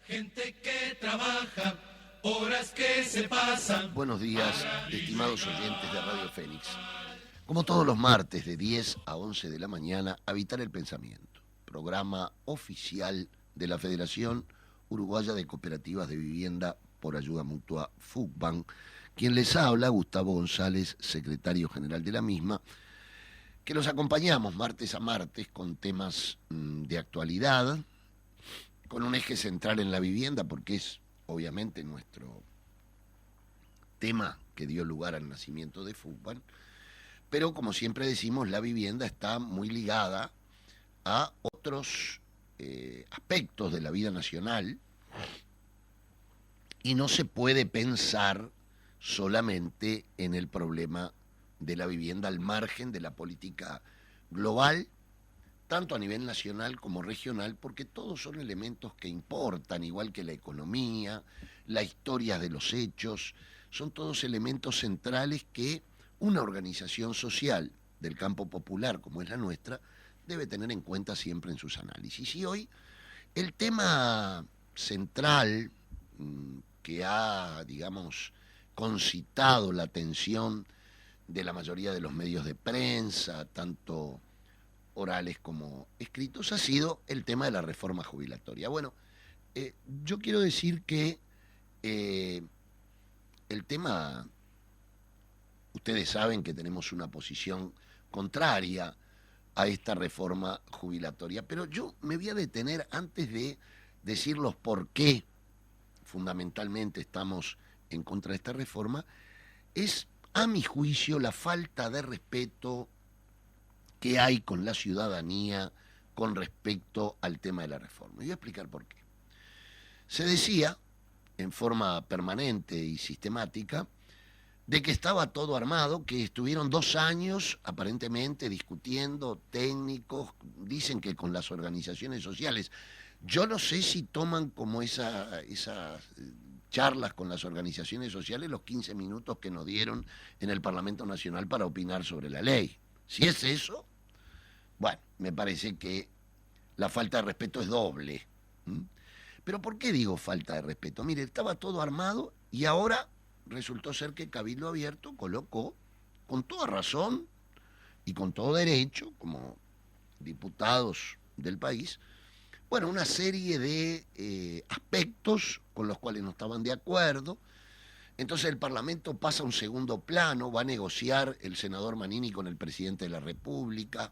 Gente que trabaja, horas que se pasan. Buenos días, estimados oyentes de Radio Fénix. Como todos los martes de 10 a 11 de la mañana, Habitar el Pensamiento, programa oficial de la Federación Uruguaya de Cooperativas de Vivienda por Ayuda Mutua, FUCBAN. Quien les habla, Gustavo González, secretario general de la misma, que los acompañamos martes a martes con temas de actualidad, con un eje central en la vivienda, porque es obviamente nuestro tema que dio lugar al nacimiento de FUCBAN, pero como siempre decimos, la vivienda está muy ligada a otros aspectos de la vida nacional y no se puede pensar solamente en el problema de la vivienda al margen de la política global, tanto a nivel nacional como regional, porque todos son elementos que importan, igual que la economía, la historia de los hechos, son todos elementos centrales que una organización social del campo popular, como es la nuestra, debe tener en cuenta siempre en sus análisis. Y hoy el tema central que ha, digamos, concitado la atención de la mayoría de los medios de prensa, tanto orales como escritos, ha sido el tema de la reforma jubilatoria. Bueno, yo quiero decir que el tema, ustedes saben que tenemos una posición contraria a esta reforma jubilatoria, pero yo me voy a detener antes de decir los por qué fundamentalmente estamos en contra de esta reforma, es a mi juicio la falta de respeto que hay con la ciudadanía con respecto al tema de la reforma. Y voy a explicar por qué. Se decía, en forma permanente y sistemática, de que estaba todo armado, que estuvieron 2 años aparentemente discutiendo, técnicos, dicen que con las organizaciones sociales. Yo no sé si toman como esas charlas con las organizaciones sociales los 15 minutos que nos dieron en el Parlamento Nacional para opinar sobre la ley. Si es eso, bueno, me parece que la falta de respeto es doble. Pero ¿por qué digo falta de respeto? Mire, estaba todo armado y ahora resultó ser que Cabildo Abierto colocó, con toda razón y con todo derecho, como diputados del país, bueno, una serie de aspectos con los cuales no estaban de acuerdo. Entonces el Parlamento pasa a un segundo plano, va a negociar el senador Manini con el presidente de la República,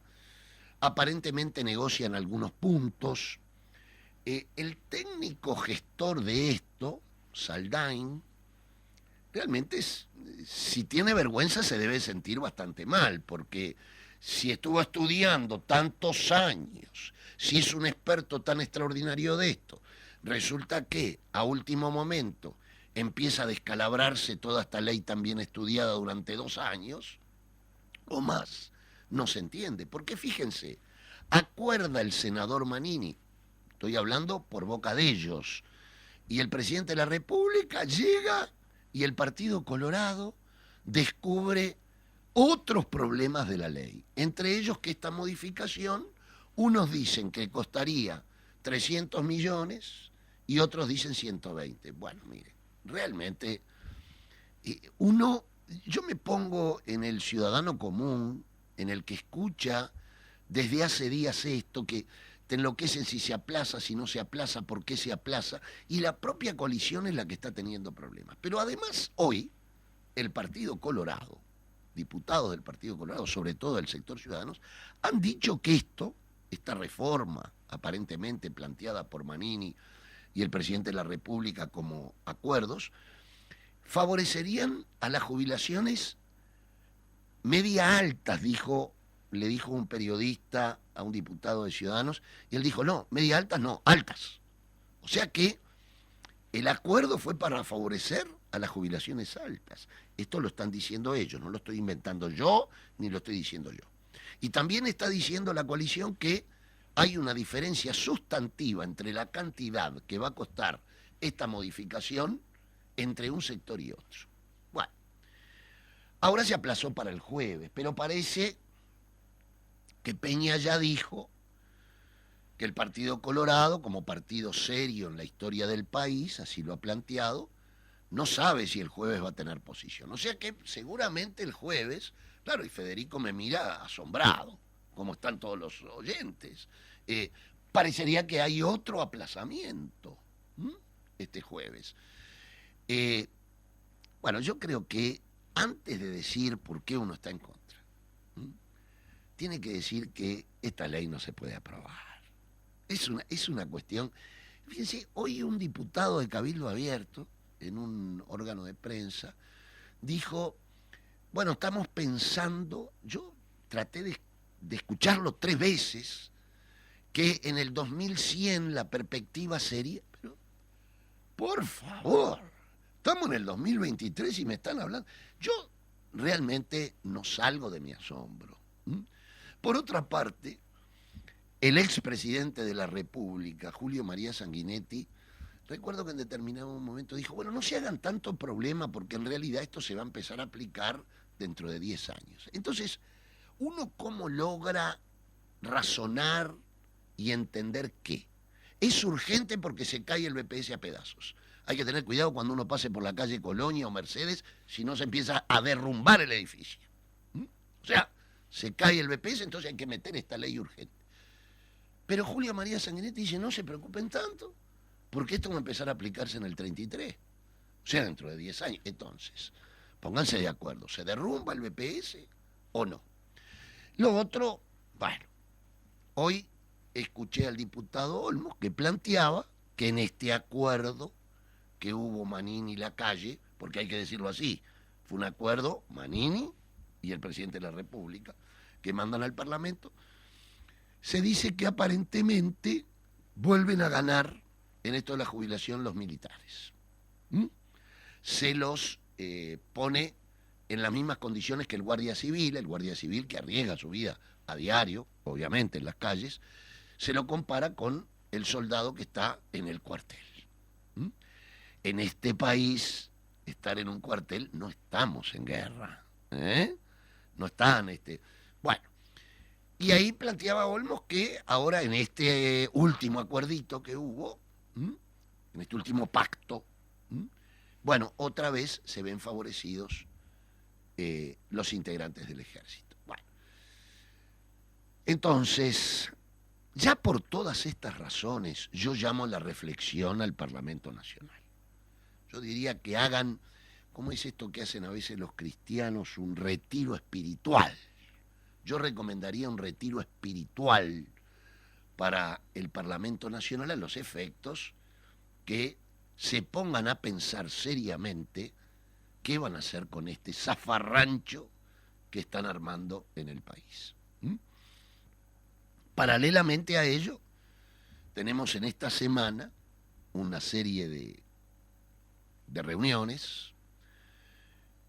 aparentemente negocian algunos puntos. El técnico gestor de esto, Saldain, realmente si tiene vergüenza se debe sentir bastante mal, porque si estuvo estudiando tantos años, si es un experto tan extraordinario de esto, resulta que a último momento empieza a descalabrarse toda esta ley tan bien estudiada durante 2 años o más, no se entiende. Porque fíjense, acuerda el senador Manini, estoy hablando por boca de ellos, y el presidente de la República llega y el Partido Colorado descubre otros problemas de la ley, entre ellos que esta modificación, unos dicen que costaría 300 millones y otros dicen 120. Bueno, mire, realmente yo me pongo en el ciudadano común, en el que escucha desde hace días esto, que te enloquecen si se aplaza, si no se aplaza, por qué se aplaza, y la propia coalición es la que está teniendo problemas. Pero además hoy el Partido Colorado, diputados del Partido Colorado, sobre todo del sector Ciudadanos, han dicho que esta reforma aparentemente planteada por Manini y el presidente de la República como acuerdos, favorecerían a las jubilaciones media altas, le dijo un periodista a un diputado de Ciudadanos, y él dijo, no, media altas no, altas. O sea que el acuerdo fue para favorecer a las jubilaciones altas. Esto lo están diciendo ellos, no lo estoy inventando yo, ni lo estoy diciendo yo. Y también está diciendo la coalición que hay una diferencia sustantiva entre la cantidad que va a costar esta modificación entre un sector y otro. Bueno, ahora se aplazó para el jueves, pero parece que Peña ya dijo que el Partido Colorado, como partido serio en la historia del país, así lo ha planteado, no sabe si el jueves va a tener posición. O sea que seguramente el jueves, claro, y Federico me mira asombrado, como están todos los oyentes, parecería que hay otro aplazamiento este jueves. Bueno, yo creo que antes de decir por qué uno está en contra, tiene que decir que esta ley no se puede aprobar. Es una cuestión. Fíjense, hoy un diputado de Cabildo Abierto, en un órgano de prensa, dijo, bueno, estamos pensando, yo traté de escucharlo 3 veces, que en el 2100 la perspectiva sería, pero por favor, estamos en el 2023 y me están hablando. Yo realmente no salgo de mi asombro. Por otra parte, el expresidente de la República, Julio María Sanguinetti, recuerdo que en determinado momento dijo, bueno, no se hagan tanto problema porque en realidad esto se va a empezar a aplicar dentro de 10 años. Entonces, ¿uno cómo logra razonar y entender qué? Es urgente porque se cae el BPS a pedazos. Hay que tener cuidado cuando uno pase por la calle Colonia o Mercedes, si no se empieza a derrumbar el edificio. O sea, se cae el BPS, entonces hay que meter esta ley urgente. Pero Julio María Sanguinetti dice, no se preocupen tanto, porque esto va a empezar a aplicarse en el 33, o sea, dentro de 10 años. Entonces, pónganse de acuerdo, ¿se derrumba el BPS o no? Lo otro, bueno, hoy escuché al diputado Olmos que planteaba que en este acuerdo que hubo Manini y Lacalle, porque hay que decirlo así, fue un acuerdo Manini y el presidente de la República, que mandan al Parlamento, se dice que aparentemente vuelven a ganar en esto de la jubilación los militares. Se los pone en las mismas condiciones que el guardia civil que arriesga su vida a diario, obviamente en las calles, se lo compara con el soldado que está en el cuartel. En este país, estar en un cuartel, no estamos en guerra. No están, bueno. Y ahí planteaba Olmos que ahora en este último acuerdito que hubo, en este último pacto, bueno, otra vez se ven favorecidos los integrantes del ejército. Bueno, entonces, ya por todas estas razones, yo llamo a la reflexión al Parlamento Nacional. Yo diría que hagan, ¿cómo es esto que hacen a veces los cristianos? Un retiro espiritual. Yo recomendaría un retiro espiritual para el Parlamento Nacional a los efectos que se pongan a pensar seriamente qué van a hacer con este zafarrancho que están armando en el país. Paralelamente a ello, tenemos en esta semana una serie de reuniones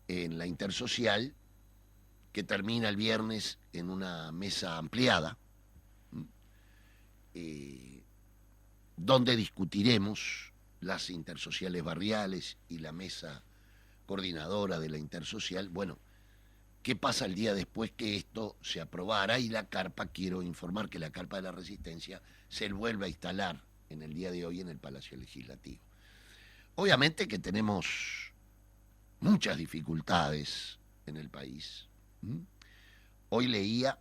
en la Intersocial que termina el viernes en una mesa ampliada, donde discutiremos las intersociales barriales y la mesa coordinadora de la intersocial. Bueno, ¿qué pasa el día después que esto se aprobara? Y la carpa, quiero informar que la carpa de la Resistencia se vuelve a instalar en el día de hoy en el Palacio Legislativo. Obviamente que tenemos muchas dificultades en el país. Hoy leía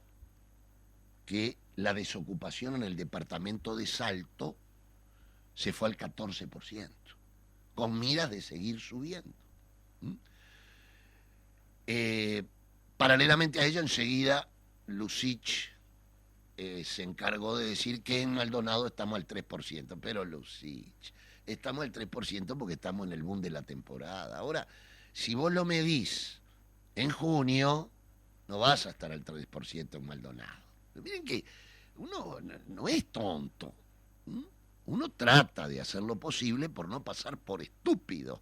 que la desocupación en el departamento de Salto se fue al 14%, con miras de seguir subiendo. Paralelamente a ello, enseguida Lucich se encargó de decir que en Maldonado estamos al 3%, pero Lucich, estamos al 3% porque estamos en el boom de la temporada. Ahora, si vos lo medís en junio, no vas a estar al 3% en Maldonado. Pero miren que uno no es tonto. Uno trata de hacer lo posible por no pasar por estúpido,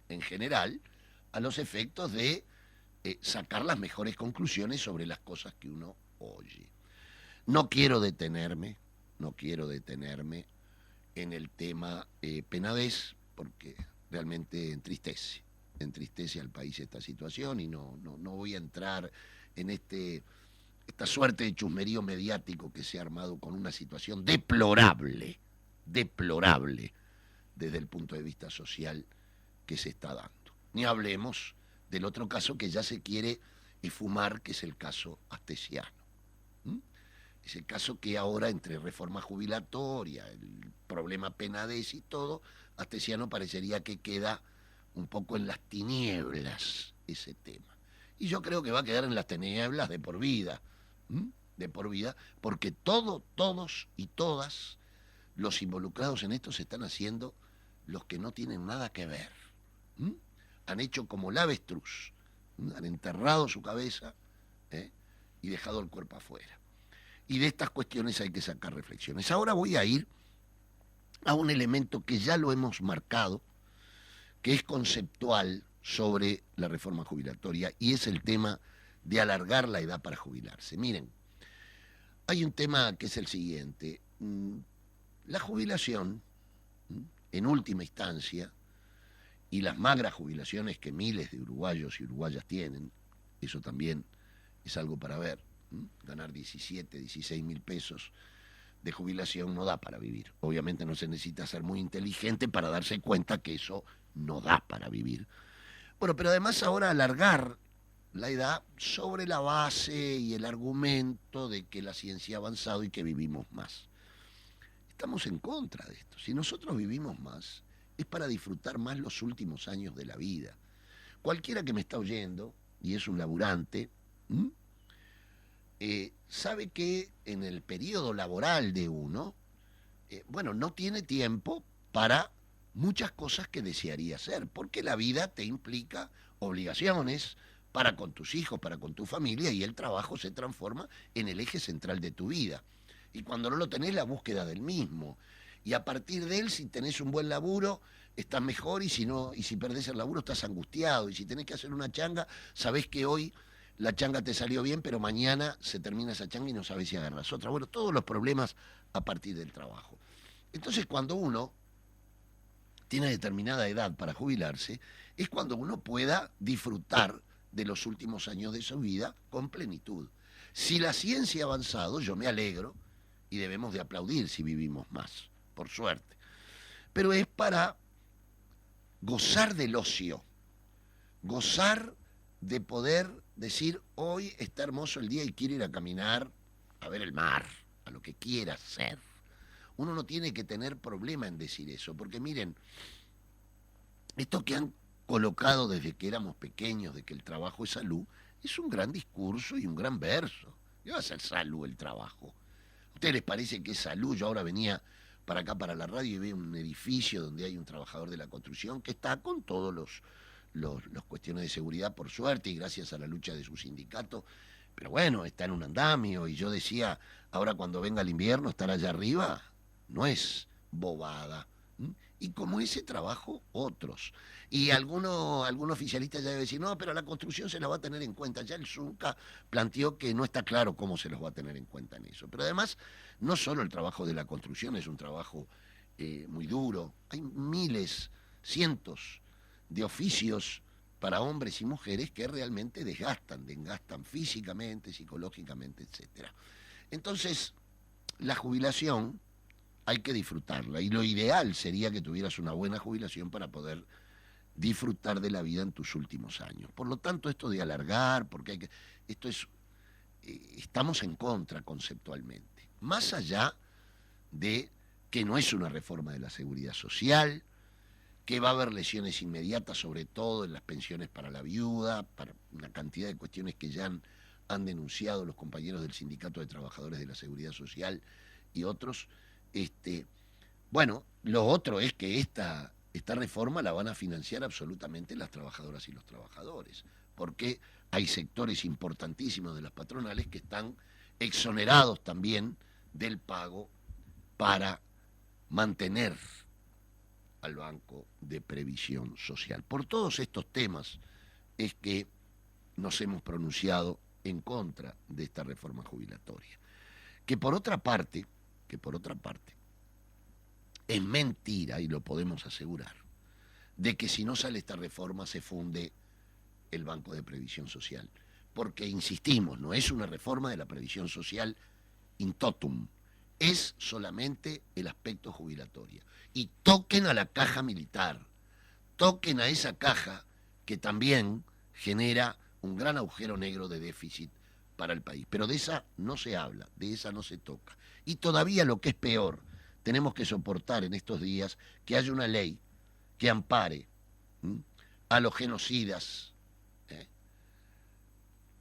en general, a los efectos de sacar las mejores conclusiones sobre las cosas que uno oye. No quiero detenerme en el tema Penades, porque realmente entristece al país esta situación y no voy a entrar en este esta suerte de chusmerío mediático que se ha armado con una situación deplorable, deplorable desde el punto de vista social que se está dando. Ni hablemos del otro caso que ya se quiere esfumar, que es el caso Astesiano. ¿Mm? Es el caso que ahora, entre reforma jubilatoria, el problema Penades y todo, Astesiano parecería que queda un poco en las tinieblas ese tema. Y yo creo que va a quedar en las tinieblas de por vida, de por vida, porque todos y todas los involucrados en esto se están haciendo los que no tienen nada que ver. Han hecho como la avestruz, han enterrado su cabeza y dejado el cuerpo afuera. Y de estas cuestiones hay que sacar reflexiones. Ahora voy a ir a un elemento que ya lo hemos marcado, que es conceptual sobre la reforma jubilatoria, y es el tema de alargar la edad para jubilarse. Miren, hay un tema que es el siguiente. La jubilación, en última instancia, y las magras jubilaciones que miles de uruguayos y uruguayas tienen, eso también es algo para ver. Ganar 17, 16 mil pesos de jubilación no da para vivir. Obviamente no se necesita ser muy inteligente para darse cuenta que eso no da para vivir. Bueno, pero además ahora alargar la edad sobre la base y el argumento de que la ciencia ha avanzado y que vivimos más. Estamos en contra de esto. Si nosotros vivimos más, es para disfrutar más los últimos años de la vida. Cualquiera que me está oyendo, y es un laburante, sabe que en el periodo laboral de uno, no tiene tiempo para muchas cosas que desearía hacer, porque la vida te implica obligaciones para con tus hijos, para con tu familia, y el trabajo se transforma en el eje central de tu vida. Y cuando no lo tenés, la búsqueda del mismo. Y a partir de él, si tenés un buen laburo, estás mejor, y si no, y si perdés el laburo, estás angustiado. Y si tenés que hacer una changa, sabés que hoy la changa te salió bien, pero mañana se termina esa changa y no sabés si agarras otra. Bueno, todos los problemas a partir del trabajo. Entonces, cuando uno tiene determinada edad para jubilarse, es cuando uno pueda disfrutar de los últimos años de su vida con plenitud. Si la ciencia ha avanzado, yo me alegro, y debemos de aplaudir si vivimos más, por suerte. Pero es para gozar del ocio, gozar de poder decir, hoy está hermoso el día y quiero ir a caminar, a ver el mar, a lo que quiera hacer. Uno no tiene que tener problema en decir eso, porque miren, esto que han colocado desde que éramos pequeños, de que el trabajo es salud, es un gran discurso y un gran verso. ¿Qué va a ser salud el trabajo? ¿A ustedes les parece que es salud? Yo ahora venía para acá, para la radio, y veo un edificio donde hay un trabajador de la construcción que está con todos los cuestiones de seguridad, por suerte, y gracias a la lucha de su sindicato, pero bueno, está en un andamio, y yo decía, ahora cuando venga el invierno, estar allá arriba no es bobada. Y como ese trabajo, otros. Y algún oficialista ya debe decir, no, pero la construcción se la va a tener en cuenta. Ya el Zunca planteó que no está claro cómo se los va a tener en cuenta en eso. Pero además, no solo el trabajo de la construcción es un trabajo muy duro. Hay miles, cientos de oficios para hombres y mujeres que realmente desgastan físicamente, psicológicamente, etcétera. Entonces, la jubilación hay que disfrutarla, y lo ideal sería que tuvieras una buena jubilación para poder disfrutar de la vida en tus últimos años. Por lo tanto, esto de alargar, estamos en contra conceptualmente, más allá de que no es una reforma de la seguridad social, que va a haber lesiones inmediatas, sobre todo en las pensiones para la viuda, para una cantidad de cuestiones que ya han denunciado los compañeros del Sindicato de Trabajadores de la Seguridad Social y otros. Lo otro es que esta reforma la van a financiar absolutamente las trabajadoras y los trabajadores, porque hay sectores importantísimos de las patronales que están exonerados también del pago para mantener al Banco de Previsión Social. Por todos estos temas es que nos hemos pronunciado en contra de esta reforma jubilatoria, que por otra parte, es mentira, y lo podemos asegurar, de que si no sale esta reforma se funde el Banco de Previsión Social. porque insistimos, no es una reforma de la previsión social in totum, es solamente el aspecto jubilatorio. Y toquen a la caja militar, toquen a esa caja que también genera un gran agujero negro de déficit para el país. Pero de esa no se habla, de esa no se toca. Y todavía lo que es peor, tenemos que soportar en estos días que haya una ley que ampare a los genocidas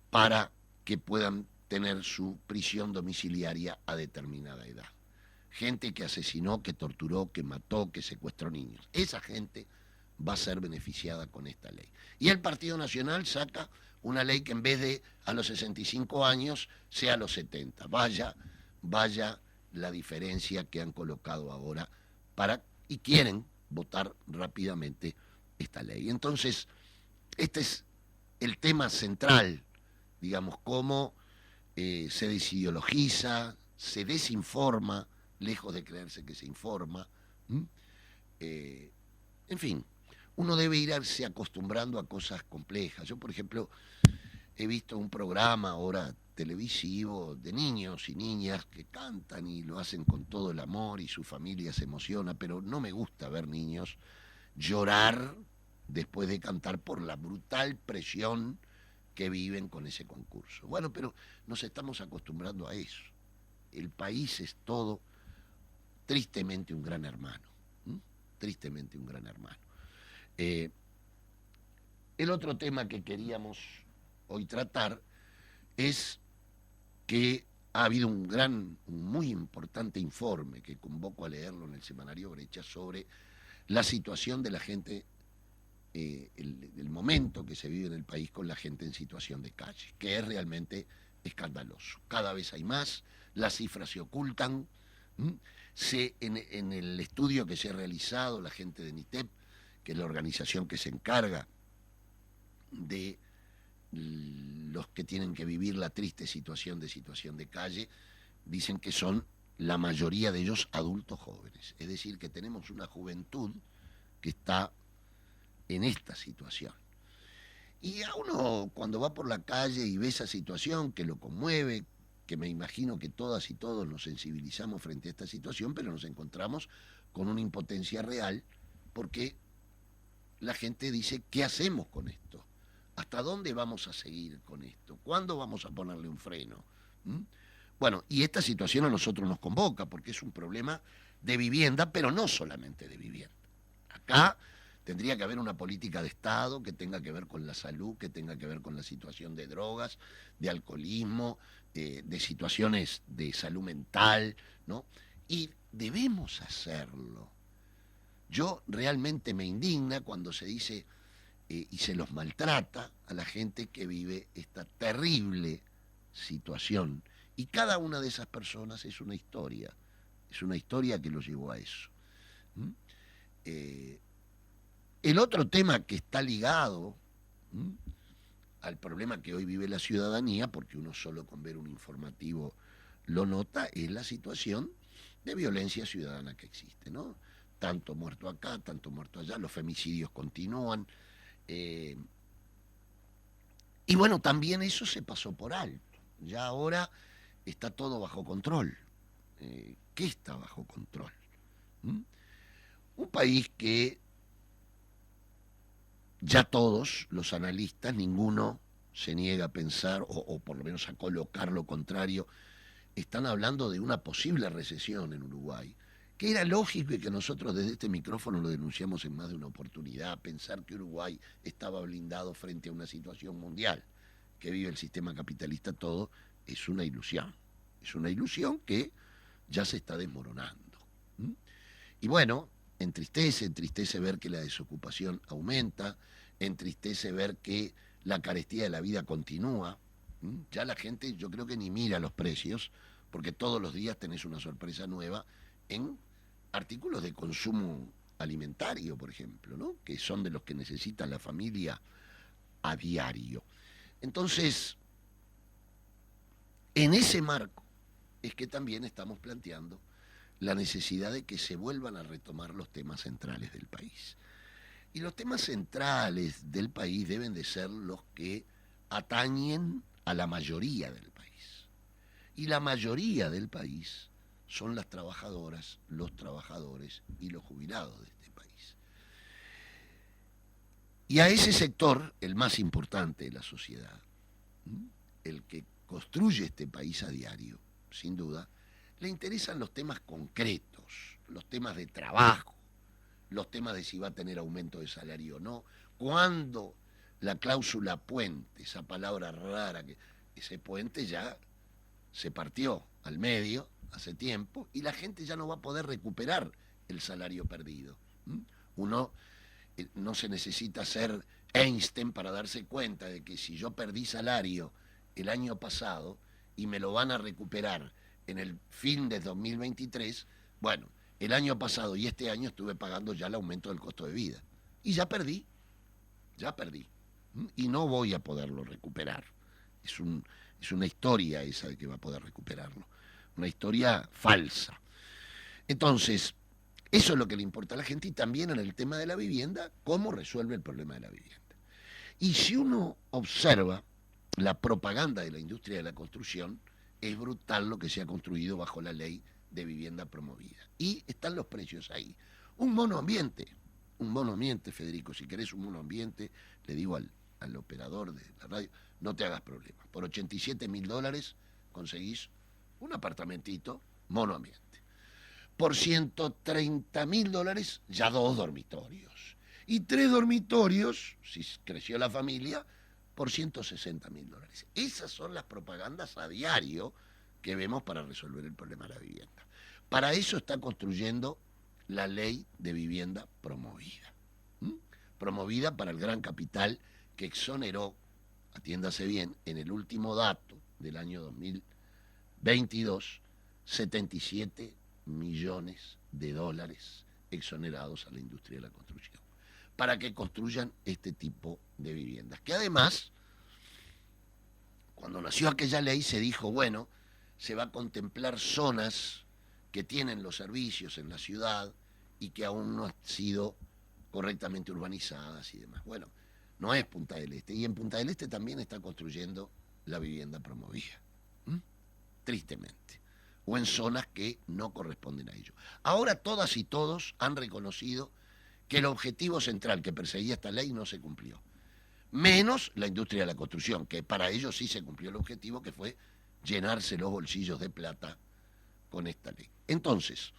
para que puedan tener su prisión domiciliaria a determinada edad. Gente que asesinó, que torturó, que mató, que secuestró niños. Esa gente va a ser beneficiada con esta ley. Y el Partido Nacional saca una ley que en vez de a los 65 años sea a los 70. Vaya la diferencia que han colocado ahora y quieren votar rápidamente esta ley. Entonces, este es el tema central, digamos, cómo se desideologiza, se desinforma, lejos de creerse que se informa. En fin, uno debe irse acostumbrando a cosas complejas. Yo, por ejemplo, he visto un programa ahora televisivo de niños y niñas que cantan y lo hacen con todo el amor y su familia se emociona, pero no me gusta ver niños llorar después de cantar por la brutal presión que viven con ese concurso. Bueno, pero nos estamos acostumbrando a eso. El país es todo tristemente un gran hermano. Tristemente un gran hermano. El otro tema que queríamos hoy tratar es que ha habido un muy importante informe que convoco a leerlo en el semanario Brecha sobre la situación de la gente, el momento que se vive en el país con la gente en situación de calle, que es realmente escandaloso. Cada vez hay más, las cifras se ocultan. En el estudio que se ha realizado, la gente de NITEP, que es la organización que se encarga de los que tienen que vivir la triste situación de calle, dicen que son la mayoría de ellos adultos jóvenes. Es decir, que tenemos una juventud que está en esta situación. Y a uno cuando va por la calle y ve esa situación que lo conmueve, que me imagino que todas y todos nos sensibilizamos frente a esta situación, pero nos encontramos con una impotencia real porque la gente dice, ¿qué hacemos con esto? ¿Hasta dónde vamos a seguir con esto? ¿Cuándo vamos a ponerle un freno? Bueno, y esta situación a nosotros nos convoca porque es un problema de vivienda, pero no solamente de vivienda. Acá tendría que haber una política de Estado que tenga que ver con la salud, que tenga que ver con la situación de drogas, de alcoholismo, de situaciones de salud mental, ¿no? Y debemos hacerlo. Yo realmente me indigna cuando se dice y se los maltrata a la gente que vive esta terrible situación. Y cada una de esas personas es una historia que los llevó a eso. El otro tema que está ligado al problema que hoy vive la ciudadanía, porque uno solo con ver un informativo lo nota, es la situación de violencia ciudadana que existe, ¿no? Tanto muerto acá, tanto muerto allá, los femicidios continúan. Y bueno, también eso se pasó por alto. Ya ahora está todo bajo control. ¿Qué está bajo control? Un país que ya todos los analistas, ninguno se niega a pensar, o por lo menos a colocar lo contrario, están hablando de una posible recesión en Uruguay, que era lógico y que nosotros desde este micrófono lo denunciamos en más de una oportunidad, pensar que Uruguay estaba blindado frente a una situación mundial que vive el sistema capitalista todo, es una ilusión que ya se está desmoronando. Y bueno, entristece ver que la desocupación aumenta, entristece ver que la carestía de la vida continúa. Ya la gente, yo creo que ni mira los precios, porque todos los días tenés una sorpresa nueva en artículos de consumo alimentario, por ejemplo, ¿no? Que son de los que necesita la familia a diario. Entonces, en ese marco es que también estamos planteando la necesidad de que se vuelvan a retomar los temas centrales del país. Y los temas centrales del país deben de ser los que atañen a la mayoría del país. Y la mayoría del país son las trabajadoras, los trabajadores y los jubilados de este país. Y a ese sector, el más importante de la sociedad, el que construye este país a diario, sin duda, le interesan los temas concretos, los temas de trabajo, los temas de si va a tener aumento de salario o no, cuando la cláusula puente, esa palabra rara, que ese puente ya se partió al medio hace tiempo y la gente ya no va a poder recuperar el salario perdido. Uno no se necesita ser Einstein para darse cuenta de que si yo perdí salario el año pasado y me lo van a recuperar en el fin de 2023, bueno, el año pasado y este año estuve pagando ya el aumento del costo de vida. Y ya perdí. Y no voy a poderlo recuperar. Es una historia esa de que va a poder recuperarlo. Una historia falsa. Entonces, eso es lo que le importa a la gente y también en el tema de la vivienda, cómo resuelve el problema de la vivienda. Y si uno observa la propaganda de la industria de la construcción, es brutal lo que se ha construido bajo la ley de vivienda promovida. Y están los precios ahí. Un monoambiente, Federico, si querés un monoambiente, le digo al operador de la radio, no te hagas problemas. Por $87.000 conseguís un apartamentito monoambiente. Por $130.000 ya 2 dormitorios. Y 3 dormitorios, si creció la familia, por $160.000. Esas son las propagandas a diario que vemos para resolver el problema de la vivienda. Para eso está construyendo la ley de vivienda promovida. Promovida para el gran capital que exoneró, atiéndase bien, en el último dato del año 2022, 77 millones de dólares exonerados a la industria de la construcción, para que construyan este tipo de viviendas. Que además, cuando nació aquella ley se dijo, bueno, se va a contemplar zonas que tienen los servicios en la ciudad y que aún no han sido correctamente urbanizadas y demás. Bueno, no es Punta del Este. Y en Punta del Este también está construyendo la vivienda promovida. Tristemente. O en zonas que no corresponden a ello. Ahora todas y todos han reconocido que el objetivo central que perseguía esta ley no se cumplió. Menos la industria de la construcción, que para ellos sí se cumplió el objetivo, que fue llenarse los bolsillos de plata con esta ley. Entonces,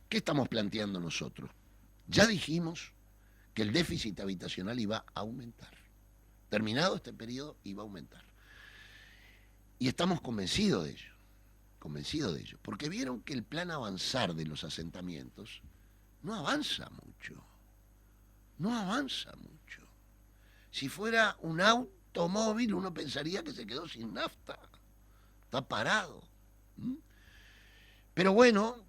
¿qué estamos planteando nosotros? Ya dijimos que el déficit habitacional iba a aumentar. Terminado este periodo, iba a aumentar. Y estamos convencidos de ello, porque vieron que el plan avanzar de los asentamientos no avanza mucho. Si fuera un automóvil, uno pensaría que se quedó sin nafta. Está parado. Pero bueno,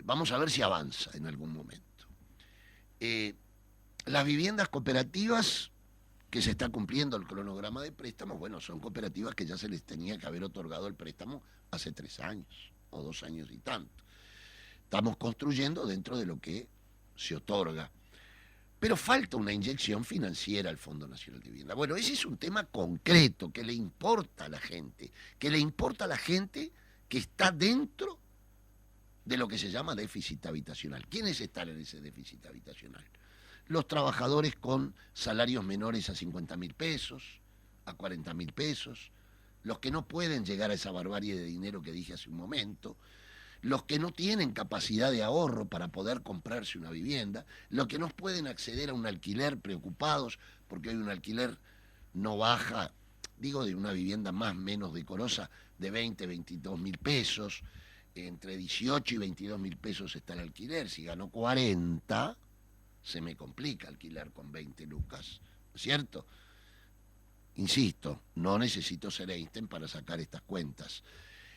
vamos a ver si avanza en algún momento. Las viviendas cooperativas que se está cumpliendo el cronograma de préstamos, bueno, son cooperativas que ya se les tenía que haber otorgado el préstamo hace 3 años o 2 años y tanto. Estamos construyendo dentro de lo que se otorga. Pero falta una inyección financiera al Fondo Nacional de Vivienda. Bueno, ese es un tema concreto que le importa a la gente, que está dentro de lo que se llama déficit habitacional. ¿Quiénes están en ese déficit habitacional? Los trabajadores con salarios menores a 50.000 pesos, a 40.000 pesos, los que no pueden llegar a esa barbarie de dinero que dije hace un momento, los que no tienen capacidad de ahorro para poder comprarse una vivienda, los que no pueden acceder a un alquiler preocupados, porque hoy un alquiler no baja, digo de una vivienda más o menos decorosa, de 22.000 pesos, entre 18 y 22.000 pesos está el alquiler, si ganó 40, se me complica alquilar con 20 lucas, ¿cierto? Insisto, no necesito ser Einstein para sacar estas cuentas.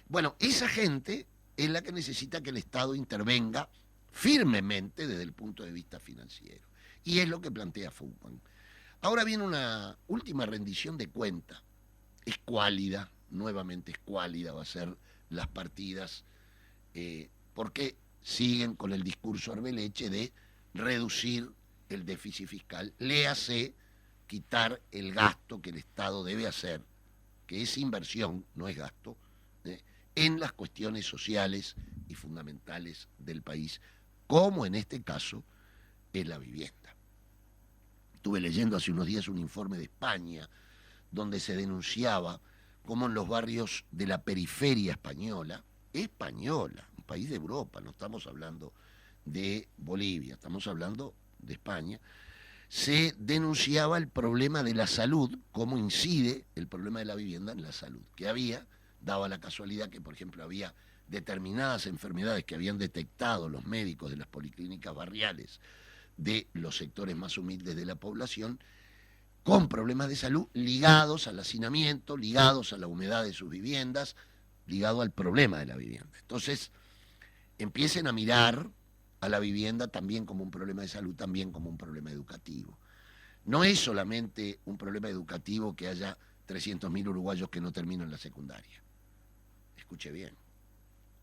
Bueno, esa gente es la que necesita que el Estado intervenga firmemente desde el punto de vista financiero. Y es lo que plantea Foucault. Ahora viene una última rendición de cuenta. Escuálida, nuevamente escuálida va a ser las partidas, porque siguen con el discurso Arbeleche de reducir el déficit fiscal. Léase quitar el gasto que el Estado debe hacer, que es inversión, no es gasto, en las cuestiones sociales y fundamentales del país, como en este caso es la vivienda. Estuve leyendo hace unos días un informe de España donde se denunciaba cómo en los barrios de la periferia española, un país de Europa, no estamos hablando de Bolivia, estamos hablando de España, se denunciaba el problema de la salud, cómo incide el problema de la vivienda en la salud, que daba la casualidad que, por ejemplo, había determinadas enfermedades que habían detectado los médicos de las policlínicas barriales de los sectores más humildes de la población, con problemas de salud ligados al hacinamiento, ligados a la humedad de sus viviendas, ligado al problema de la vivienda. Entonces, empiecen a mirar a la vivienda también como un problema de salud, también como un problema educativo. No es solamente un problema educativo que haya 300.000 uruguayos que no terminan la secundaria. Escuche bien,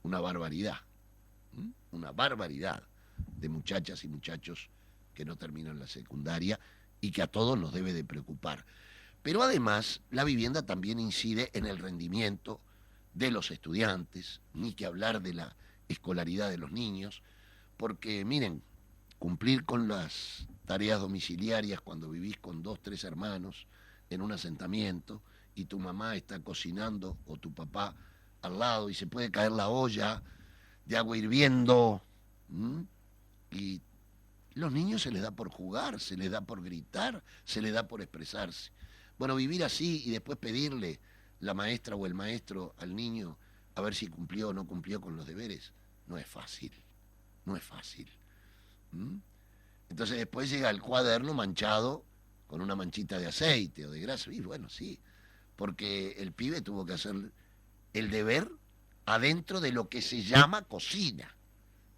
una barbaridad de muchachas y muchachos que no terminan la secundaria y que a todos nos debe de preocupar. Pero además, la vivienda también incide en el rendimiento de los estudiantes, ni que hablar de la escolaridad de los niños, porque miren, cumplir con las tareas domiciliarias cuando vivís con 2, 3 hermanos en un asentamiento y tu mamá está cocinando o tu papá al lado y se puede caer la olla de agua hirviendo, y los niños se les da por jugar, se les da por gritar, se les da por expresarse. Bueno, vivir así y después pedirle la maestra o el maestro al niño a ver si cumplió o no cumplió con los deberes, no es fácil. Entonces después llega el cuaderno manchado con una manchita de aceite o de grasa, y bueno, sí, porque el pibe tuvo que hacer el deber adentro de lo que se llama cocina,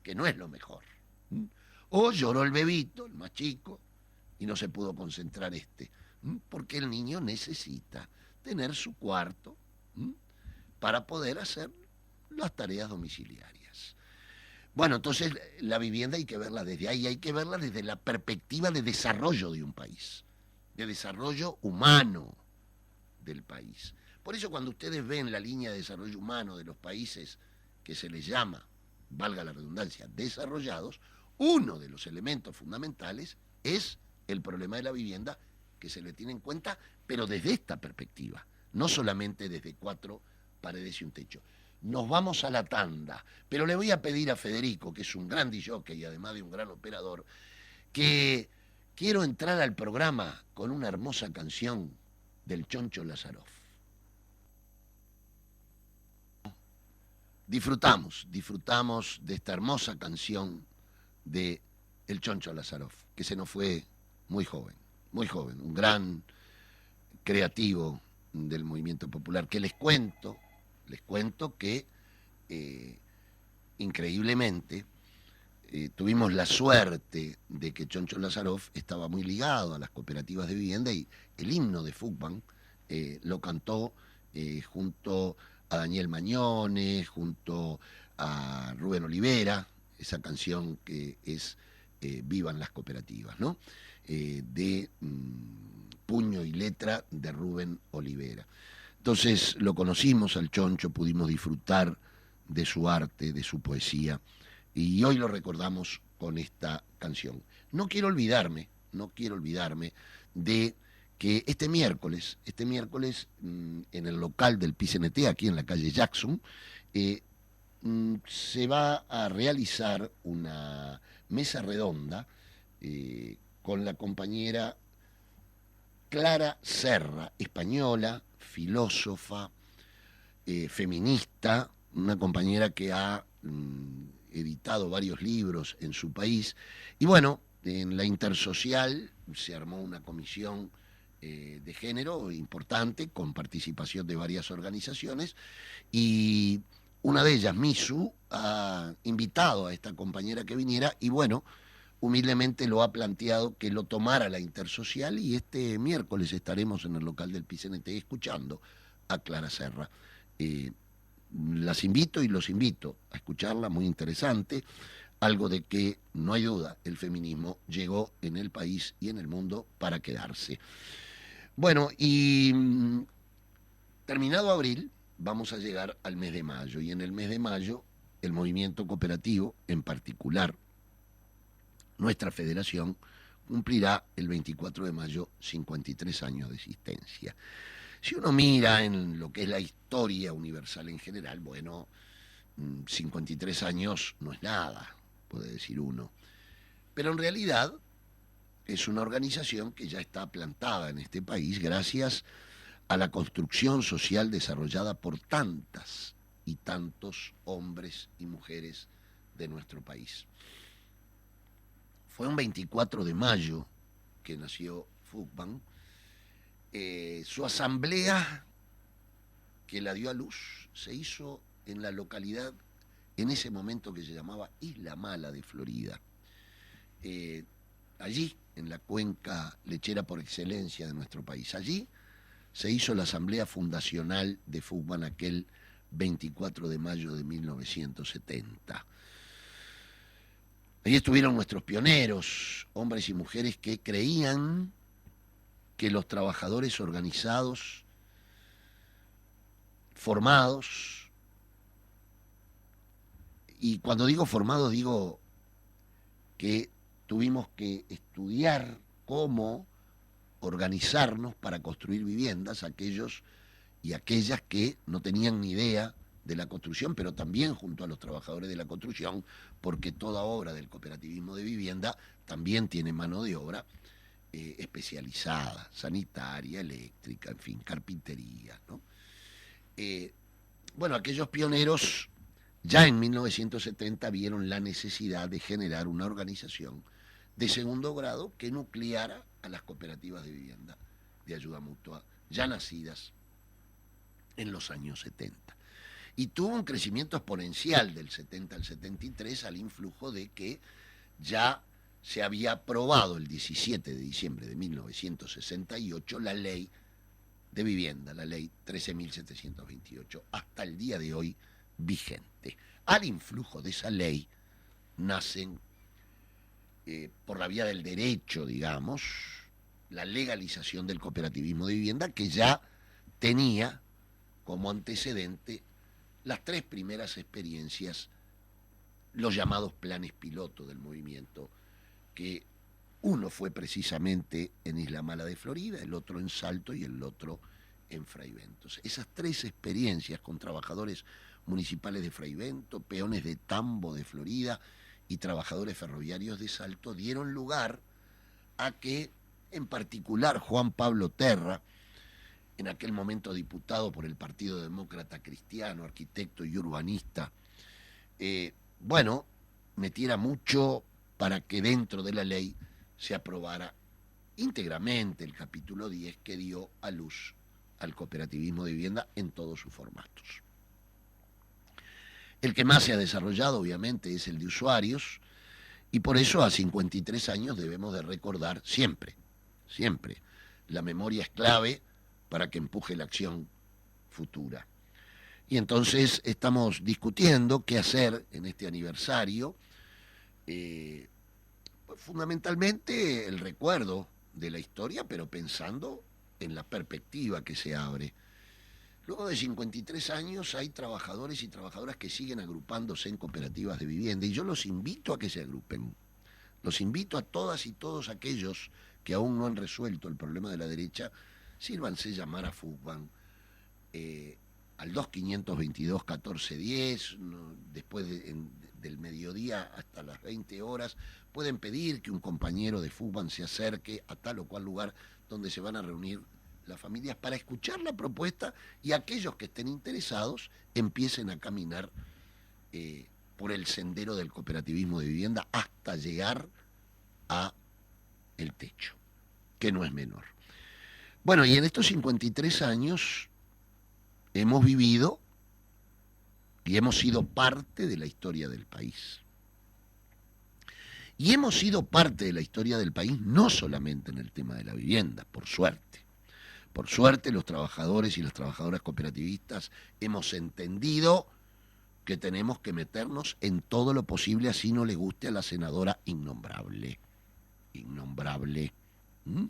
que no es lo mejor. O lloró el bebito, el más chico, y no se pudo concentrar porque el niño necesita tener su cuarto para poder hacer las tareas domiciliarias. Bueno, entonces la vivienda hay que verla desde ahí, hay que verla desde la perspectiva de desarrollo de un país, de desarrollo humano del país. Por eso cuando ustedes ven la línea de desarrollo humano de los países que se les llama, valga la redundancia, desarrollados, uno de los elementos fundamentales es el problema de la vivienda que se le tiene en cuenta, pero desde esta perspectiva, no solamente desde 4 paredes y un techo. Nos vamos a la tanda, pero le voy a pedir a Federico, que es un gran disjockey y además de un gran operador, que quiero entrar al programa con una hermosa canción del Choncho Lazaroff. Disfrutamos de esta hermosa canción de el Choncho Lazaroff, que se nos fue muy joven, un gran creativo del movimiento popular, que les cuento que increíblemente tuvimos la suerte de que Choncho Lazaroff estaba muy ligado a las cooperativas de vivienda y el himno de Fugban lo cantó junto a Daniel Mañone, junto a Rubén Olivera, esa canción que es Vivan las cooperativas, ¿no? De puño y letra de Rubén Olivera. Entonces lo conocimos al Choncho, pudimos disfrutar de su arte, de su poesía, y hoy lo recordamos con esta canción. No quiero olvidarme de que este miércoles en el local del PCNT, aquí en la calle Jackson, se va a realizar una mesa redonda con la compañera Clara Serra, española, filósofa, feminista, una compañera que ha editado varios libros en su país. Y bueno, en la Intersocial se armó una comisión de género importante con participación de varias organizaciones y una de ellas, Misu, ha invitado a esta compañera que viniera y bueno, humildemente lo ha planteado que lo tomara la Intersocial y este miércoles estaremos en el local del PCNT escuchando a Clara Serra. Las invito y los invito a escucharla, muy interesante. algo de que no hay duda, el feminismo llegó en el país y en el mundo para quedarse. Bueno, y terminado abril, vamos a llegar al mes de mayo, y en el mes de mayo el movimiento cooperativo, en particular nuestra federación, cumplirá el 24 de mayo 53 años de existencia. Si uno mira en lo que es la historia universal en general, bueno, 53 años no es nada, puede decir uno. Pero en realidad es una organización que ya está plantada en este país gracias a la construcción social desarrollada por tantas y tantos hombres y mujeres de nuestro país. Fue un 24 de mayo que nació FUCBAN. Su asamblea que la dio a luz se hizo en la localidad, en ese momento que se llamaba Isla Mala de Florida. Allí, en la cuenca lechera por excelencia de nuestro país. Allí se hizo la asamblea fundacional de FUCBAN aquel 24 de mayo de 1970. Allí estuvieron nuestros pioneros, hombres y mujeres que creían que los trabajadores organizados, formados, y cuando digo formados digo que tuvimos que estudiar cómo organizarnos para construir viviendas, aquellos y aquellas que no tenían ni idea de la construcción, pero también junto a los trabajadores de la construcción, porque toda obra del cooperativismo de vivienda también tiene mano de obra especializada, sanitaria, eléctrica, en fin, carpintería, ¿no? Bueno, aquellos pioneros ya en 1970 vieron la necesidad de generar una organización de segundo grado que nucleara a las cooperativas de vivienda de ayuda mutua ya nacidas en los años 70. Y tuvo un crecimiento exponencial del 70 al 73 al influjo de que ya se había aprobado el 17 de diciembre de 1968 la ley de vivienda, la ley 13.728, hasta el día de hoy vigente. Al influjo de esa ley nacen, por la vía del derecho, digamos, la legalización del cooperativismo de vivienda, que ya tenía como antecedente las tres primeras experiencias, los llamados planes piloto del movimiento, que uno fue precisamente en Isla Mala de Florida, el otro en Salto y el otro en Fraiventos. Esas tres experiencias con trabajadores municipales de Fraiventos, peones de Tambo de Florida y trabajadores ferroviarios de Salto dieron lugar a que, en particular, Juan Pablo Terra, en aquel momento diputado por el Partido Demócrata Cristiano, arquitecto y urbanista, metiera mucho para que dentro de la ley se aprobara íntegramente el capítulo 10 que dio a luz al cooperativismo de vivienda en todos sus formatos. El que más se ha desarrollado, obviamente, es el de usuarios, y por eso a 53 años debemos de recordar siempre, siempre, la memoria es clave para que empuje la acción futura. Y entonces estamos discutiendo qué hacer en este aniversario, fundamentalmente el recuerdo de la historia, pero pensando en la perspectiva que se abre. Luego de 53 años hay trabajadores y trabajadoras que siguen agrupándose en cooperativas de vivienda y yo los invito a que se agrupen. Los invito a todas y todos aquellos que aún no han resuelto el problema de la derecha, sírvanse llamar a FUCBAN al 2522-1410, después del mediodía hasta las 20 horas, pueden pedir que un compañero de FUCBAN se acerque a tal o cual lugar donde se van a reunir las familias para escuchar la propuesta y aquellos que estén interesados empiecen a caminar por el sendero del cooperativismo de vivienda hasta llegar a el techo, que no es menor. Bueno, y en estos 53 años hemos vivido y hemos sido parte de la historia del país. Y hemos sido parte de la historia del país no solamente en el tema de la vivienda, por suerte. Por suerte, los trabajadores y las trabajadoras cooperativistas hemos entendido que tenemos que meternos en todo lo posible, así no le guste a la senadora innombrable. Innombrable. ¿Mm?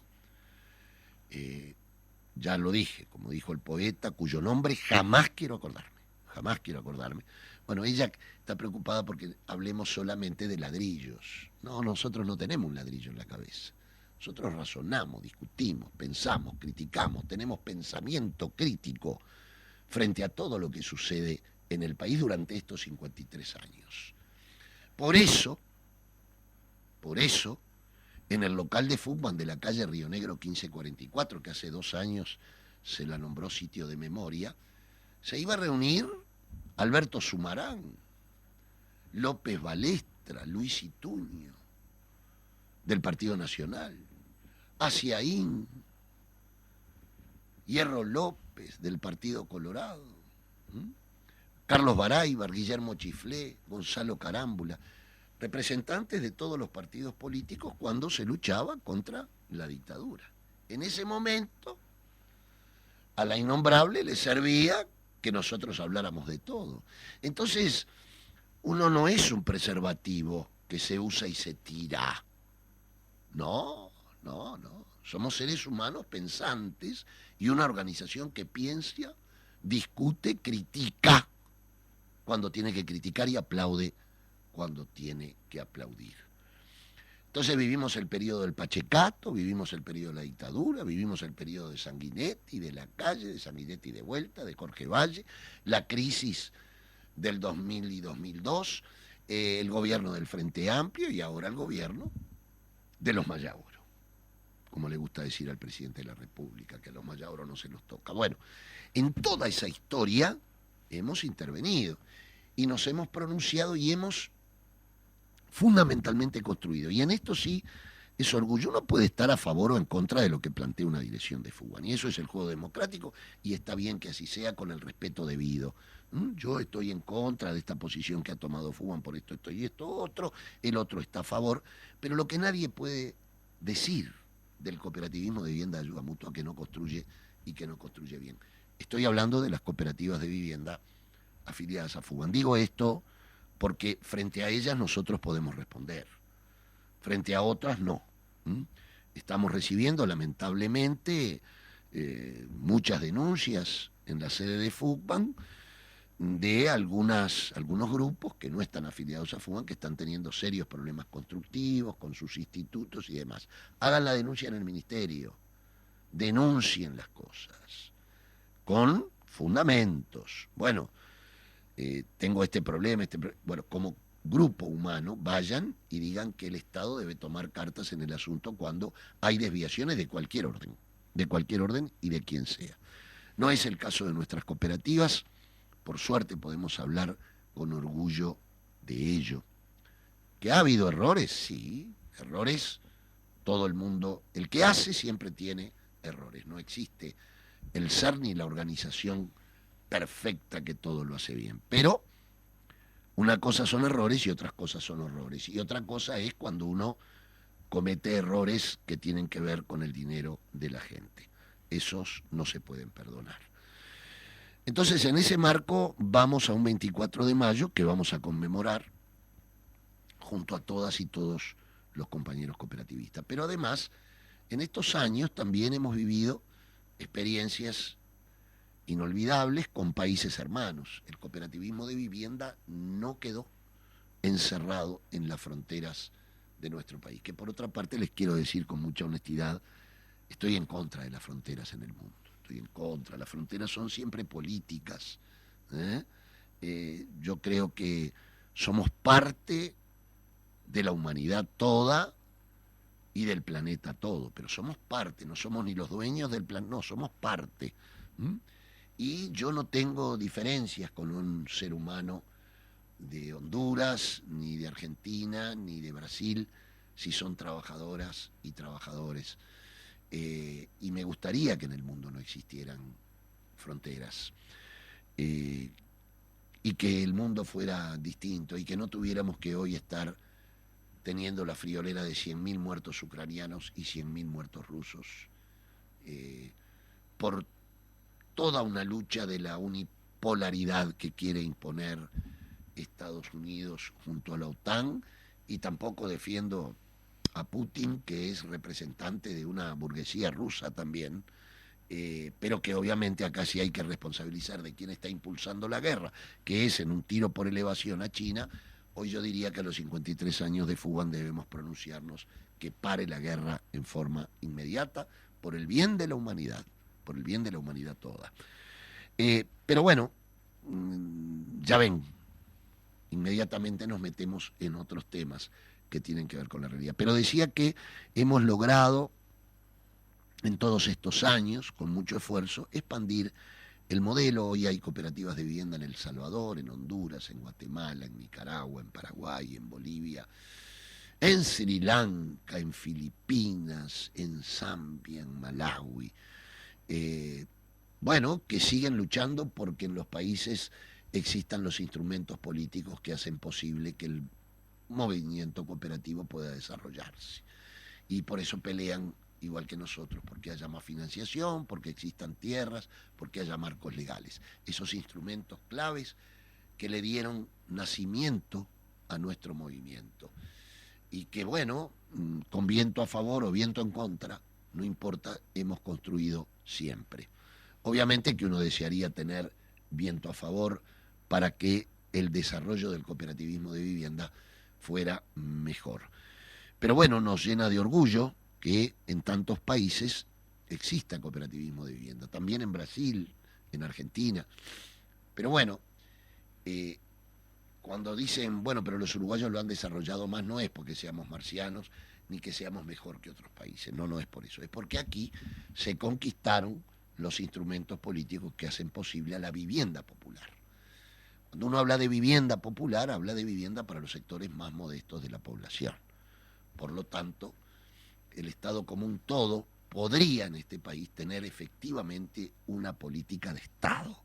Ya lo dije, como dijo el poeta, cuyo nombre jamás quiero acordarme. Jamás quiero acordarme. Bueno, ella está preocupada porque hablemos solamente de ladrillos. No, nosotros no tenemos un ladrillo en la cabeza. Nosotros razonamos, discutimos, pensamos, criticamos, tenemos pensamiento crítico frente a todo lo que sucede en el país durante estos 53 años. Por eso, en el local de fútbol de la calle Río Negro 1544, que hace 2 años se la nombró sitio de memoria, se iba a reunir Alberto Sumarán, López Balestra, Luis Ituño, del Partido Nacional, Asiaín, Hierro López, del Partido Colorado, Carlos Baráibar, Guillermo Chiflé, Gonzalo Carámbula, representantes de todos los partidos políticos cuando se luchaba contra la dictadura. En ese momento, a la innombrable le servía que nosotros habláramos de todo. Entonces, uno no es un preservativo que se usa y se tira. No. Somos seres humanos pensantes y una organización que piensa, discute, critica cuando tiene que criticar y aplaude cuando tiene que aplaudir. Entonces vivimos el periodo del Pachecato, vivimos el periodo de la dictadura, vivimos el periodo de Sanguinetti, de la calle, de Sanguinetti de vuelta, de Jorge Valle, la crisis del 2000 y 2002, el gobierno del Frente Amplio y ahora el gobierno de los Mayauro, como le gusta decir al presidente de la República, que a los Mayauro no se los toca. Bueno, en toda esa historia hemos intervenido y nos hemos pronunciado y hemos fundamentalmente construido. Y en esto sí es orgullo. Uno puede estar a favor o en contra de lo que plantea una dirección de Fuban. Y eso es el juego democrático y está bien que así sea con el respeto debido. Yo estoy en contra de esta posición que ha tomado Fuban por esto y esto otro. El otro está a favor. Pero lo que nadie puede decir del cooperativismo de vivienda de ayuda mutua que no construye y que no construye bien. Estoy hablando de las cooperativas de vivienda afiliadas a Fuban. Digo esto porque frente a ellas nosotros podemos responder, frente a otras no. Estamos recibiendo lamentablemente muchas denuncias en la sede de FUCBAN de algunos grupos que no están afiliados a FUCBAN, que están teniendo serios problemas constructivos con sus institutos y demás. Hagan la denuncia en el ministerio, denuncien las cosas con fundamentos. Bueno, tengo este problema, bueno, como grupo humano, vayan y digan que el Estado debe tomar cartas en el asunto cuando hay desviaciones de cualquier orden y de quien sea. No es el caso de nuestras cooperativas, por suerte podemos hablar con orgullo de ello. ¿Que ha habido errores? Sí, errores, todo el mundo, el que hace siempre tiene errores, no existe el ser ni la organización perfecta que todo lo hace bien. Pero una cosa son errores y otras cosas son horrores. Y otra cosa es cuando uno comete errores que tienen que ver con el dinero de la gente. Esos no se pueden perdonar. Entonces, en ese marco vamos a un 24 de mayo que vamos a conmemorar junto a todas y todos los compañeros cooperativistas. Pero además, en estos años también hemos vivido experiencias inolvidables con países hermanos. El cooperativismo de vivienda no quedó encerrado en las fronteras de nuestro país, que por otra parte les quiero decir con mucha honestidad, estoy en contra de las fronteras en el mundo, estoy en contra, las fronteras son siempre políticas. Yo creo que somos parte de la humanidad toda y del planeta todo, pero somos parte, no somos ni los dueños del planeta, no, somos parte. Y yo no tengo diferencias con un ser humano de Honduras, ni de Argentina, ni de Brasil, si son trabajadoras y trabajadores. Y me gustaría que en el mundo no existieran fronteras. Y que el mundo fuera distinto y que no tuviéramos que hoy estar teniendo la friolera de 100.000 muertos ucranianos y 100.000 muertos rusos por toda una lucha de la unipolaridad que quiere imponer Estados Unidos junto a la OTAN, y tampoco defiendo a Putin, que es representante de una burguesía rusa también, pero que obviamente acá sí hay que responsabilizar de quién está impulsando la guerra, que es en un tiro por elevación a China. Hoy yo diría que a los 53 años de Fuban debemos pronunciarnos que pare la guerra en forma inmediata, por el bien de la humanidad, por el bien de la humanidad toda. Pero bueno, ya ven, inmediatamente nos metemos en otros temas que tienen que ver con la realidad. Pero decía que hemos logrado en todos estos años, con mucho esfuerzo, expandir el modelo. Hoy hay cooperativas de vivienda en El Salvador, en Honduras, en Guatemala, en Nicaragua, en Paraguay, en Bolivia, en Sri Lanka, en Filipinas, en Zambia, en Malawi. Bueno, que siguen luchando porque en los países existan los instrumentos políticos que hacen posible que el movimiento cooperativo pueda desarrollarse. Y por eso pelean igual que nosotros, porque haya más financiación, porque existan tierras, porque haya marcos legales. Esos instrumentos claves que le dieron nacimiento a nuestro movimiento. Y que bueno, con viento a favor o viento en contra, no importa, hemos construido siempre. Obviamente que uno desearía tener viento a favor para que el desarrollo del cooperativismo de vivienda fuera mejor. Pero bueno, nos llena de orgullo que en tantos países exista cooperativismo de vivienda, también en Brasil, en Argentina. Pero bueno, cuando dicen, bueno, pero los uruguayos lo han desarrollado más, no es porque seamos marcianos, ni que seamos mejor que otros países, no es por eso, es porque aquí se conquistaron los instrumentos políticos que hacen posible a la vivienda popular. Cuando uno habla de vivienda popular, habla de vivienda para los sectores más modestos de la población. Por lo tanto, el Estado como un todo podría en este país tener efectivamente una política de Estado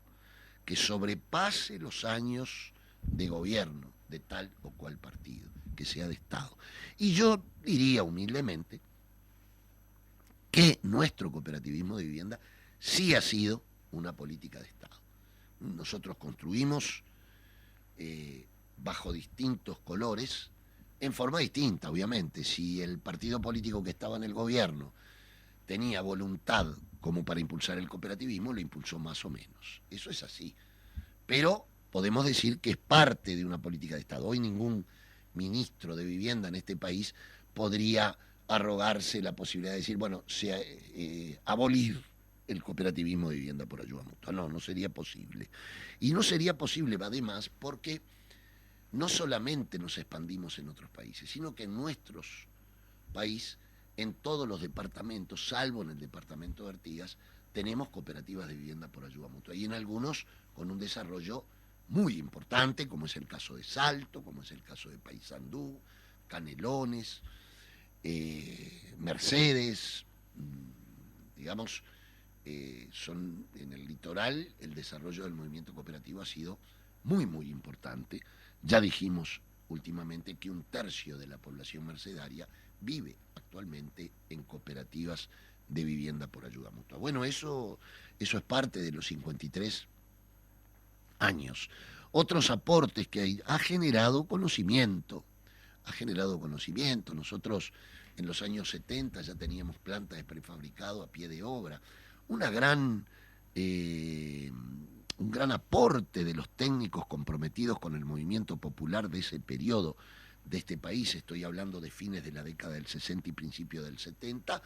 que sobrepase los años de gobierno de tal o cual partido, que sea de Estado. Y yo diría humildemente que nuestro cooperativismo de vivienda sí ha sido una política de Estado. Nosotros construimos bajo distintos colores, en forma distinta, obviamente. Si el partido político que estaba en el gobierno tenía voluntad como para impulsar el cooperativismo, lo impulsó más o menos. Eso es así. Pero podemos decir que es parte de una política de Estado. Hoy ningún ministro de vivienda en este país podría arrogarse la posibilidad de decir, bueno, abolir el cooperativismo de vivienda por ayuda mutua. No sería posible. Y no sería posible, además, porque no solamente nos expandimos en otros países, sino que en nuestro país, en todos los departamentos, salvo en el departamento de Artigas, tenemos cooperativas de vivienda por ayuda mutua. Y en algunos con un desarrollo muy importante, como es el caso de Salto, como es el caso de Paysandú, Canelones, Mercedes, digamos, son en el litoral. El desarrollo del movimiento cooperativo ha sido muy importante. Ya dijimos últimamente que 1/3 de la población mercedaria vive actualmente en cooperativas de vivienda por ayuda mutua. Bueno, eso es parte de los 53 años. Otros aportes que ha generado conocimiento. Nosotros en los años 70 ya teníamos plantas de prefabricado a pie de obra. Un gran aporte de los técnicos comprometidos con el movimiento popular de ese periodo de este país. Estoy hablando de fines de la década del 60 y principio del 70,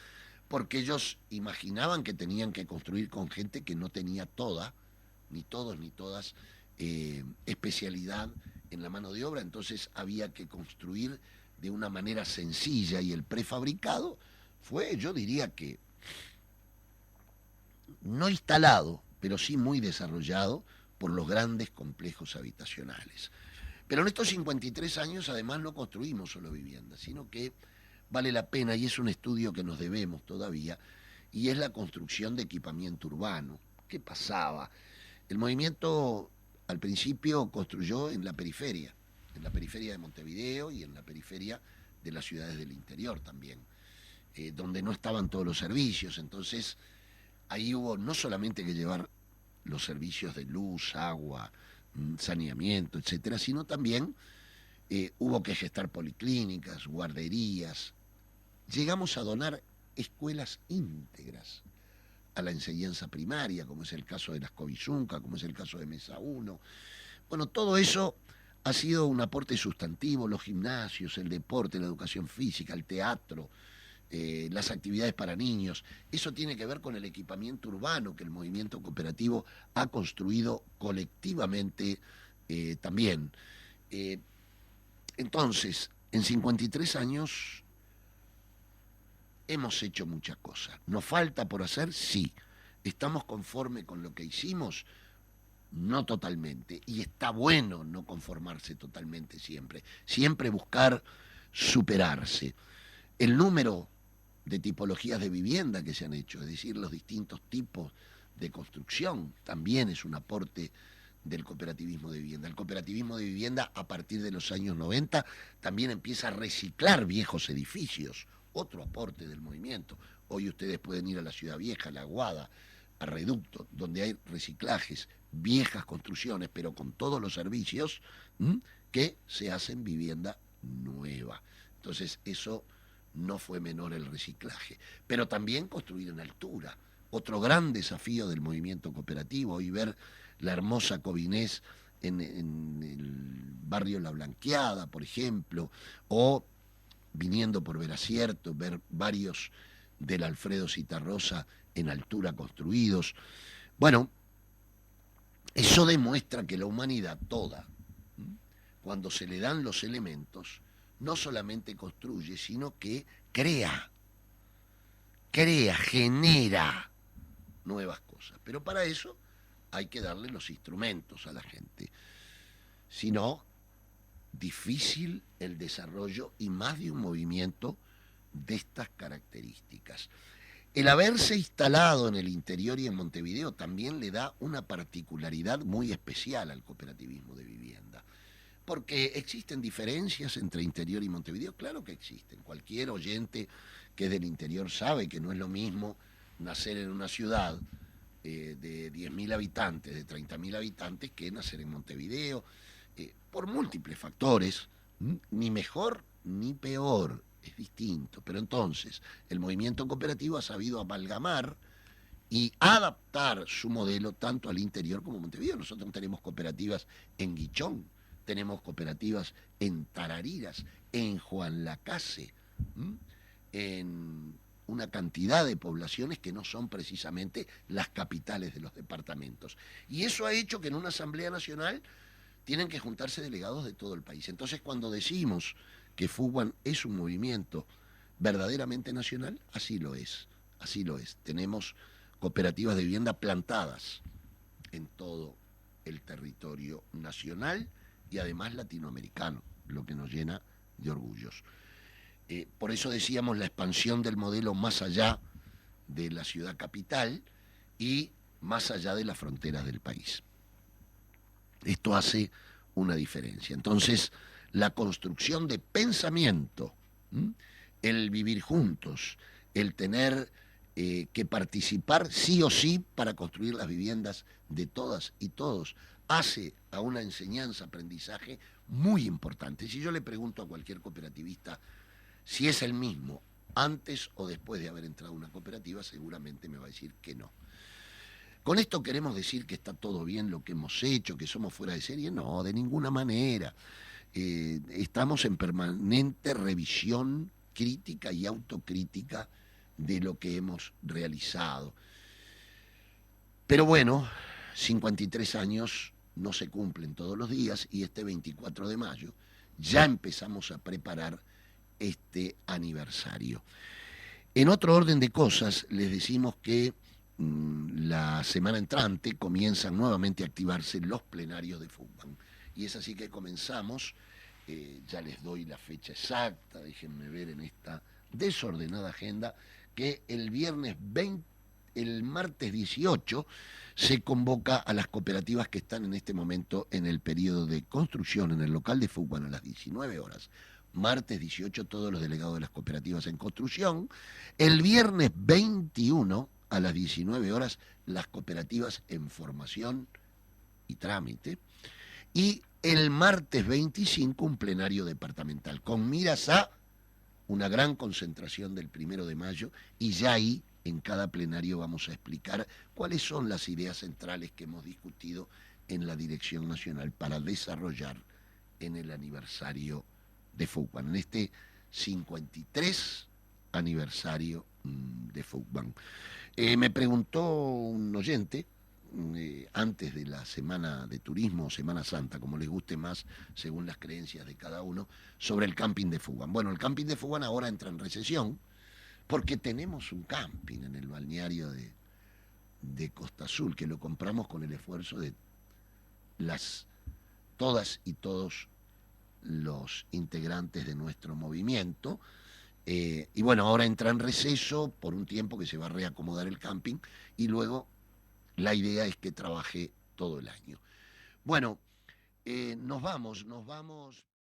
porque ellos imaginaban que tenían que construir con gente que no tenía ni todos ni todas, especialidad en la mano de obra. Entonces había que construir de una manera sencilla, y el prefabricado fue, yo diría que, no instalado, pero sí muy desarrollado por los grandes complejos habitacionales. Pero en estos 53 años además no construimos solo viviendas, sino que vale la pena, y es un estudio que nos debemos todavía, y es la construcción de equipamiento urbano. ¿Qué pasaba? El movimiento al principio construyó en la periferia de Montevideo y en la periferia de las ciudades del interior también, donde no estaban todos los servicios. Entonces ahí hubo no solamente que llevar los servicios de luz, agua, saneamiento, etcétera, sino también hubo que gestar policlínicas, guarderías. Llegamos a donar escuelas íntegras a la enseñanza primaria, como es el caso de las Covizunca, como es el caso de Mesa 1. Bueno, todo eso ha sido un aporte sustantivo, los gimnasios, el deporte, la educación física, el teatro, las actividades para niños. Eso tiene que ver con el equipamiento urbano que el movimiento cooperativo ha construido colectivamente también. Entonces, en 53 años hemos hecho muchas cosas. ¿Nos falta por hacer? Sí. ¿Estamos conformes con lo que hicimos? No totalmente. Y está bueno no conformarse totalmente siempre. Siempre buscar superarse. El número de tipologías de vivienda que se han hecho, es decir, los distintos tipos de construcción, también es un aporte del cooperativismo de vivienda. El cooperativismo de vivienda, a partir de los años 90, también empieza a reciclar viejos edificios, otro aporte del movimiento. Hoy ustedes pueden ir a la Ciudad Vieja, a La Aguada, a Reducto, donde hay reciclajes, viejas construcciones, pero con todos los servicios que se hacen vivienda nueva. Entonces, eso no fue menor el reciclaje. Pero también construir en altura. Otro gran desafío del movimiento cooperativo, hoy ver la hermosa Covinés en el barrio La Blanqueada, por ejemplo, o viniendo por Veracierto, ver varios del Alfredo Citarrosa en altura construidos. Bueno, eso demuestra que la humanidad toda, cuando se le dan los elementos, no solamente construye, sino que crea, genera nuevas cosas. Pero para eso hay que darle los instrumentos a la gente. Si no, difícil el desarrollo y más de un movimiento de estas características. El haberse instalado en el interior y en Montevideo también le da una particularidad muy especial al cooperativismo de vivienda. Porque existen diferencias entre interior y Montevideo, claro que existen. Cualquier oyente que es del interior sabe que no es lo mismo nacer en una ciudad de 10.000 habitantes, de 30.000 habitantes, que nacer en Montevideo, por múltiples factores, ni mejor ni peor, es distinto. Pero entonces, el movimiento cooperativo ha sabido amalgamar y adaptar su modelo tanto al interior como a Montevideo. Nosotros tenemos cooperativas en Guichón, tenemos cooperativas en Tarariras, en Juan Lacase, en una cantidad de poblaciones que no son precisamente las capitales de los departamentos. Y eso ha hecho que en una Asamblea Nacional tienen que juntarse delegados de todo el país. Entonces, cuando decimos que FUBAN es un movimiento verdaderamente nacional, así lo es, así lo es. Tenemos cooperativas de vivienda plantadas en todo el territorio nacional y además latinoamericano, lo que nos llena de orgullos. Por eso decíamos la expansión del modelo más allá de la ciudad capital y más allá de las fronteras del país. Esto hace una diferencia. Entonces, la construcción de pensamiento, el vivir juntos, el tener que participar sí o sí para construir las viviendas de todas y todos, hace a una enseñanza, aprendizaje muy importante. Si yo le pregunto a cualquier cooperativista si es el mismo antes o después de haber entrado a una cooperativa, seguramente me va a decir que no. ¿Con esto queremos decir que está todo bien lo que hemos hecho, que somos fuera de serie? No, de ninguna manera. Estamos en permanente revisión crítica y autocrítica de lo que hemos realizado. Pero bueno, 53 años no se cumplen todos los días y este 24 de mayo ya empezamos a preparar este aniversario. En otro orden de cosas, les decimos que la semana entrante comienzan nuevamente a activarse los plenarios de FUBAN. Y es así que comenzamos, ya les doy la fecha exacta, déjenme ver en esta desordenada agenda, que el martes 18 se convoca a las cooperativas que están en este momento en el periodo de construcción en el local de FUBAN a las 19 horas. Martes 18 todos los delegados de las cooperativas en construcción. El viernes 21 a las 19 horas las cooperativas en formación y trámite. y el martes 25 un plenario departamental, con miras a una gran concentración del 1 de mayo, y ya ahí en cada plenario vamos a explicar cuáles son las ideas centrales que hemos discutido en la Dirección Nacional para desarrollar en el aniversario de FUCBAN, en este 53 aniversario de FUCBAN. Me preguntó un oyente, antes de la Semana de Turismo o Semana Santa, como les guste más según las creencias de cada uno, sobre el camping de FUCBAN. Bueno, el camping de FUCBAN ahora entra en recesión porque tenemos un camping en el balneario de Costa Azul, que lo compramos con el esfuerzo de todas y todos los integrantes de nuestro movimiento. Y bueno, ahora entra en receso por un tiempo que se va a reacomodar el camping y luego la idea es que trabaje todo el año. Bueno, nos vamos.